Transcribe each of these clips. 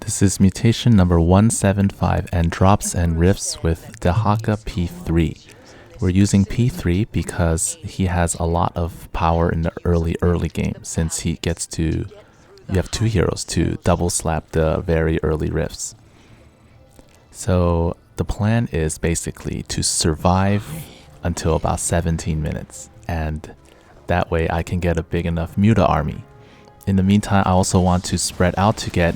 This is mutation number 175 and drops and rifts with Dehaka P3. We're using P3 because he has a lot of power in the early game, since he gets to, you have two heroes to double slap the very early rifts. So the plan is basically to survive until about 17 minutes, and that way I can get a big enough Muta army. In the meantime, I also want to spread out to get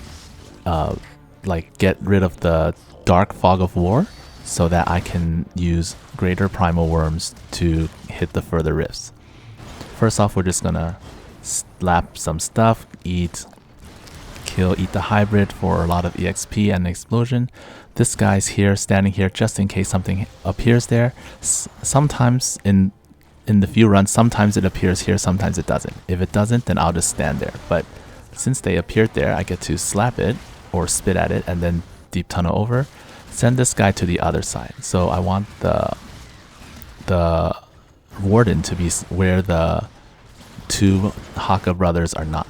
rid of the dark fog of war, so that I can use greater primal worms to hit the further rifts. First off, we're just gonna slap some stuff, eat the hybrid for a lot of EXP and explosion. This guy's here, standing here, just in case something appears there. Sometimes in the few runs, sometimes it appears here, sometimes it doesn't. If it doesn't, then I'll just stand there. But since they appeared there, I get to slap it or spit at it and then deep tunnel over. Send this guy to the other side. So I want the warden to be where the two Haka brothers are not.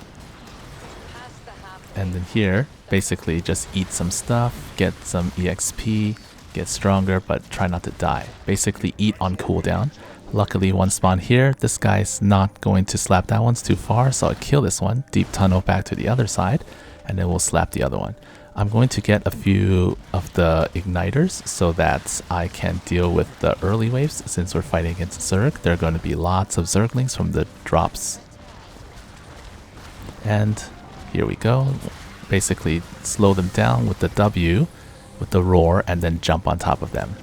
And then here, basically just eat some stuff, get some EXP, get stronger, but try not to die. Basically eat on cooldown. Luckily one spawn here, this guy's not going to slap that one's too far, so I'll kill this one, deep tunnel back to the other side, and then we'll slap the other one. I'm going to get a few of the igniters so that I can deal with the early waves. Since we're fighting against Zerg, there are going to be lots of Zerglings from the drops. And here we go. Basically slow them down with the W, with the roar, and then jump on top of them.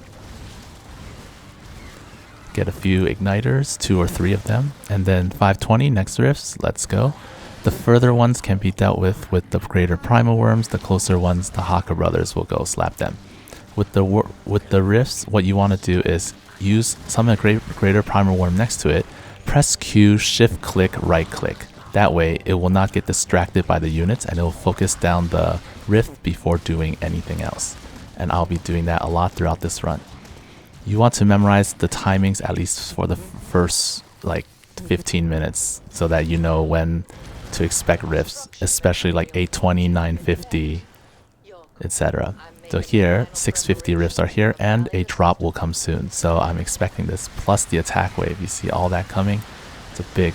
Get a few igniters, 2 or 3 of them, and then 520 next rifts. Let's go. The further ones can be dealt with the greater primal worms. The closer ones, the Haka brothers will go slap them. With the rifts, what you want to do is use summon a greater primal worm next to it. Press Q, shift click, right click. That way, it will not get distracted by the units, and it will focus down the rift before doing anything else. And I'll be doing that a lot throughout this run. You want to memorize the timings at least for the first 15 minutes, so that you know when to expect rifts, especially like 820, 950, etc. So here, 650 rifts are here, and a drop will come soon. So I'm expecting this, plus the attack wave. You see all that coming? It's a big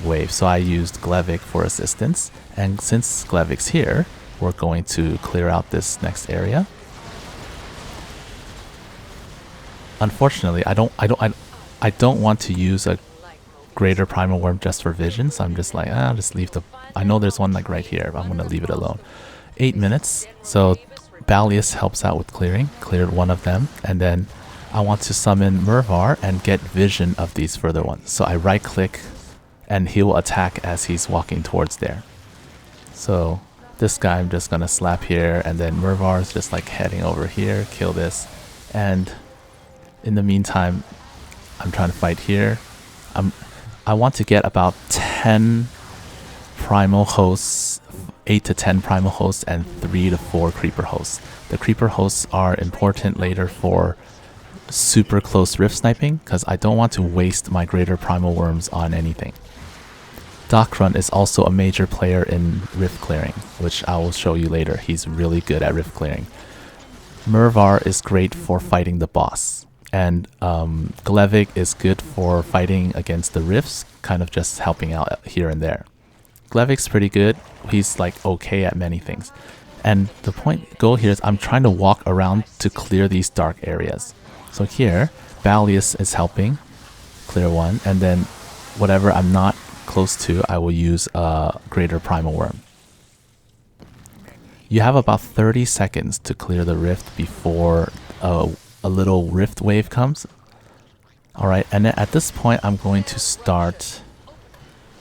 wave. So I used Glevic for assistance, and since Glevic's here, we're going to clear out this next area. Unfortunately, I don't want to use a greater primal worm just for vision, so I'm just like, I'll just leave I know there's one right here, but I'm gonna leave it alone. 8 minutes, so Balius helps out with cleared one of them, and then I want to summon Mervar and get vision of these further ones. So I right click and he will attack as he's walking towards there. So this guy I'm just gonna slap here, and then Mervar is just like heading over here, kill this, and in the meantime I'm trying to fight here. I want to get about 10 primal hosts, 8 to 10 primal hosts, and 3 to 4 creeper hosts. The creeper hosts are important later for super close rift sniping, because I don't want to waste my greater primal worms on anything. Docrun is also a major player in rift clearing, which I will show you later. He's really good at rift clearing. Mervar is great for fighting the boss. And Glevic is good for fighting against the rifts, kind of just helping out here and there. Glevic's pretty good. He's okay at many things. And the goal here is I'm trying to walk around to clear these dark areas. So here, Balius is helping clear one, and then whatever I'm not close to, I will use a greater primal worm. You have about 30 seconds to clear the rift before a little rift wave comes. Alright, and then at this point I'm going to start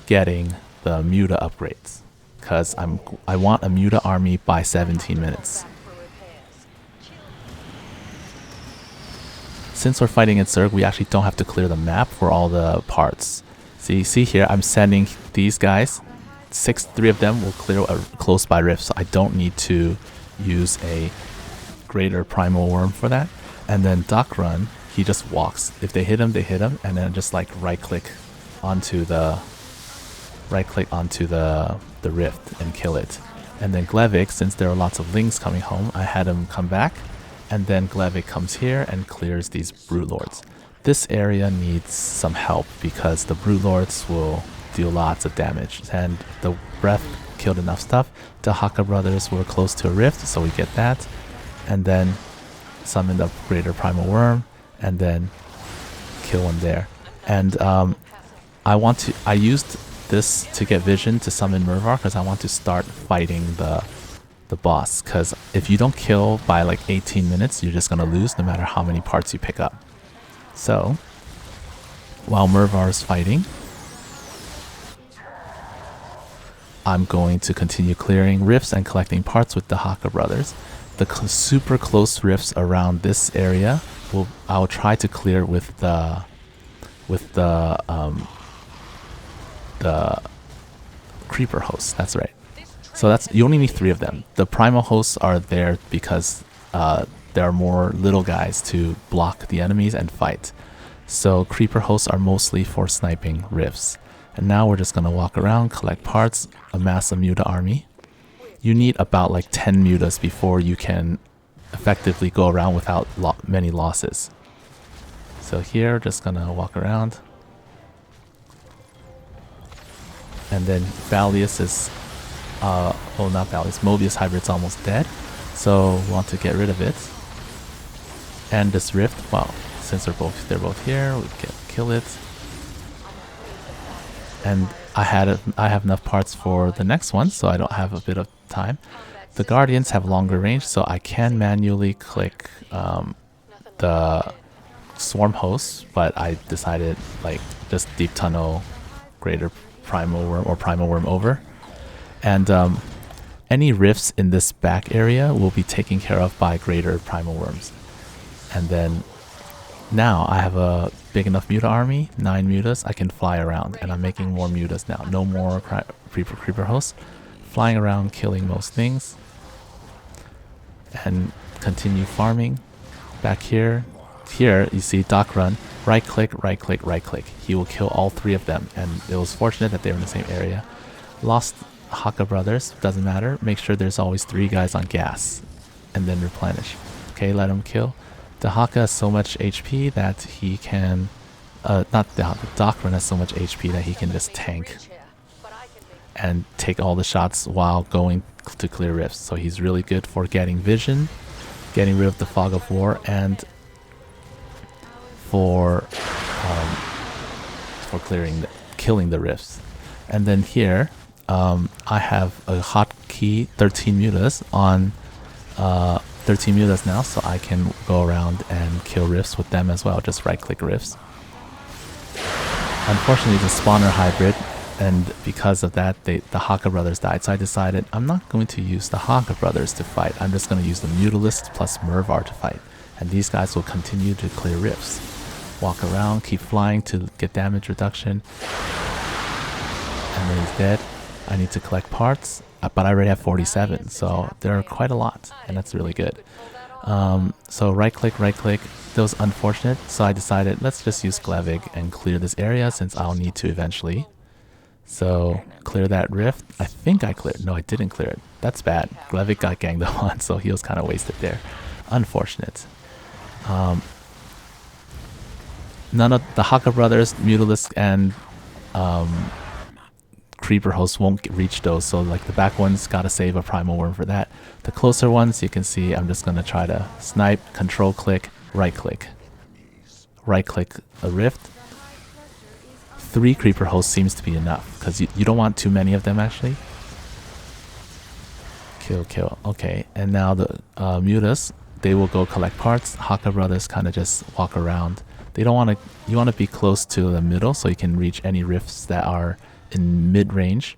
getting the Muta upgrades, because I want a Muta army by 17 minutes. Since we're fighting in Zerg, we actually don't have to clear the map for all the parts. See here, I'm sending these guys. 3 of them will clear a close by rift, so I don't need to use a greater primal worm for that. And then Docrun, he just walks. If they hit him, they hit him, and then just right click onto the rift and kill it. And then Glevik, since there are lots of Lings coming home, I had him come back. And then Glevik comes here and clears these Broodlords. This area needs some help because the Broodlords will deal lots of damage. And the Breath killed enough stuff. Dehaka brothers were close to a rift, so we get that. And then summon the Greater Primal Worm. And then kill one there. And I used this to get vision to summon Mervar because I want to start fighting the boss, because if you don't kill by like 18 minutes you're just gonna lose no matter how many parts you pick up. So while Mervar is fighting, I'm going to continue clearing rifts and collecting parts with the Dehaka brothers. The super close rifts around this area I'll try to clear with the creeper hosts. That's right. So you only need 3 of them. The primal hosts are there because there are more little guys to block the enemies and fight. So creeper hosts are mostly for sniping rifts. And now we're just gonna walk around, collect parts, amass a Muta army. You need about like 10 Mutas before you can effectively go around without many losses. So here, just gonna walk around. And then Valius is oh, not Valius, Mobius hybrid's almost dead, so want to get rid of it. And this rift, well, since they're both here, we can kill it. And I have enough parts for the next one, so I don't have a bit of time. The Guardians have longer range, so I can manually click the Swarm hosts, but I decided like just Deep Tunnel, Greater Primal Worm or Primal Worm over. And any rifts in this back area will be taken care of by Greater Primal Worms. And then now I have a big enough Muta army, 9 Mutas, I can fly around, and I'm making more Mutas now. No more creeper hosts. Flying around, killing most things. And continue farming. Back here, you see Doc run, right click, right click, right click. He will kill all 3 of them, and it was fortunate that they were in the same area. Lost Dehaka brothers, doesn't matter. Make sure there's always 3 guys on gas, and then replenish. Okay, let him kill. Dehaka has so much HP that he can, not Dehaka, Docran has so much HP that he can just tank and take all the shots while going to clear rifts. So he's really good for getting vision, getting rid of the fog of war, and for killing the rifts. And then here, I have a hotkey 13 mutas on 13 mutas now, so I can go around and kill rifts with them as well. Just right click rifts. Unfortunately, the spawner hybrid, and because of that, the Dehaka brothers died. So I decided I'm not going to use the Dehaka brothers to fight. I'm just going to use the Mutalists plus Mervar to fight. And these guys will continue to clear rifts. Walk around, keep flying to get damage reduction. And then he's dead. I need to collect parts, but I already have 47, so there are quite a lot, and that's really good. So right click, that was unfortunate, so I decided let's just use Glevig and clear this area since I'll need to eventually. So clear that rift. I think I cleared. No, I didn't clear it. That's bad. Glevig got ganged up on, so he was kind of wasted there. Unfortunate. None of the Dehaka brothers, Mutalisk, and Creeper hosts won't reach those, so like the back ones gotta save a Primal Worm for that. The closer ones, you can see I'm just gonna try to snipe, control click, right click a rift. 3 Creeper hosts seems to be enough because you don't want too many of them actually. Kill. Okay, and now the Mutas, they will go collect parts. Dehaka brothers kind of just walk around. They don't want to. You want to be close to the middle so you can reach any rifts that are in mid-range,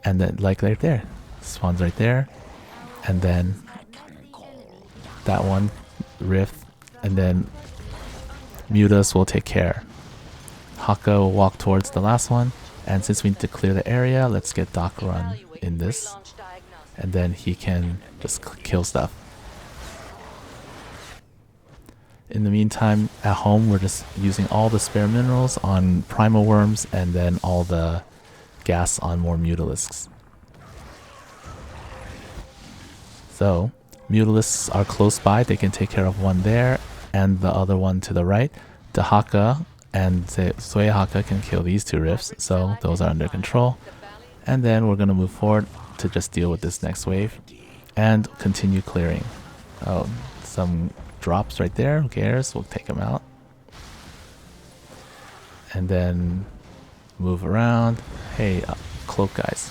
and then like right there, spawns right there, and then that one rift, and then Mutas will take care. Dehaka will walk towards the last one, and since we need to clear the area, let's get Doc run in this, and then he can just kill stuff. In the meantime, at home, we're just using all the spare minerals on Primal Worms and then all the gas on more Mutalisks. So Mutalisks are close by. They can take care of one there and the other one to the right. Dehaka and Dehaka can kill these two rifts, so those are under control. And then we're going to move forward to just deal with this next wave and continue clearing. Oh, some drops right there. Who cares? We'll take them out. And then move around. Hey, cloak guys.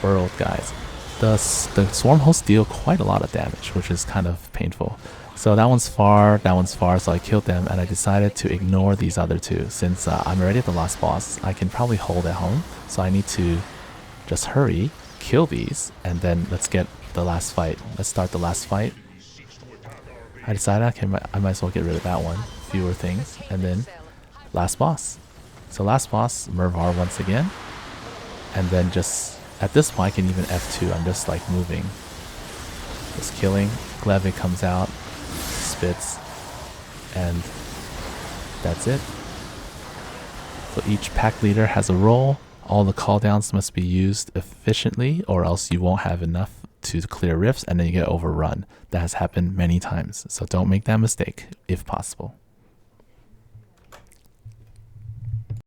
Burrowed guys. The swarm hosts deal quite a lot of damage, which is kind of painful. So that one's far, so I killed them, and I decided to ignore these other two. Since I'm already at the last boss, I can probably hold at home, so I need to just hurry, kill these, and then let's get the last fight. Let's start the last fight. I decided I might as well get rid of that one, fewer things, and then last boss. So last boss, Mervar once again, and then just, at this point I can even F2, I'm just like moving. Just killing, Glevik comes out, spits, and that's it. So each pack leader has a role. All the calldowns must be used efficiently or else you won't have enough to clear rifts and then you get overrun. That has happened many times, so don't make that mistake if possible.